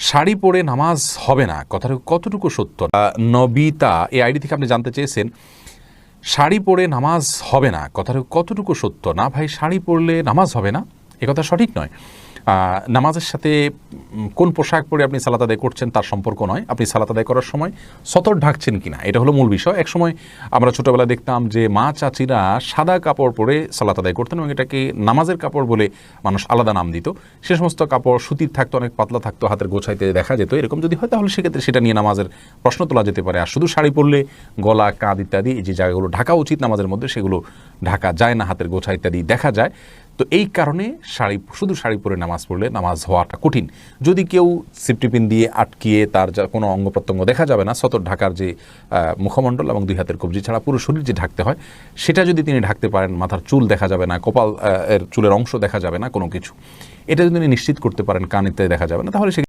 শাড়ি পরে নামাজ হবে না, কথাটা কতটুকু সত্য? নবিতা এই আইডি থেকে আপনি জানতে চেয়েছেন শাড়ি পরে নামাজ হবে না, কথাটা কতটুকু সত্য? না ভাই, শাড়ি পরলে নামাজ হবে না এ কথা সঠিক নয়। নামাজের সাথে কোন পোশাক পরে আপনি সালাত আদায় করছেন তার সম্পর্ক নয়, আপনি সালাত আদায় করার সময় সতর ঢাকছেন কিনা এটা হলো মূল বিষয়। এক সময় আমরা ছোটোবেলায় দেখতাম যে মা চাচিরা সাদা কাপড় পরে সালাত আদায় করতেন এবং এটাকে নামাজের কাপড় বলে মানুষ আলাদা নাম দিত। সে সমস্ত কাপড় সুতির থাকতো, অনেক পাতলা থাকতো, হাতের গোছাইতে দেখা যেত। এরকম যদি হয় তাহলে সেক্ষেত্রে সেটা নিয়ে নামাজের প্রশ্ন তোলা যেতে পারে। আর শুধু শাড়ি পরলে গলা, কাঁধ ইত্যাদি এই যে জায়গাগুলো ঢাকা উচিত নামাজের মধ্যে সেগুলো ঢাকা যায় না, হাতের গোছা ইত্যাদি দেখা যায়। তো এই কারণে শুধু শাড়ি পরে নামাজ পড়লে নামাজ হওয়াটা কঠিন। যদি কেউ সেফটি পিন দিয়ে আটকিয়ে তার যা কোনো অঙ্গ প্রত্যঙ্গ দেখা যাবে না, সতর ঢাকার যে মুখমণ্ডল এবং দুই হাতের কবজি ছাড়া পুরো শরীর যে ঢাকতে হয় সেটা যদি তিনি ঢাকতে পারেন, মাথার চুল দেখা যাবে না, কপাল এর চুলের অংশ দেখা যাবে না, কোনো কিছু, এটা যদি তিনি নিশ্চিত করতে পারেন কান ইত্যাদি দেখা যাবে না, তাহলে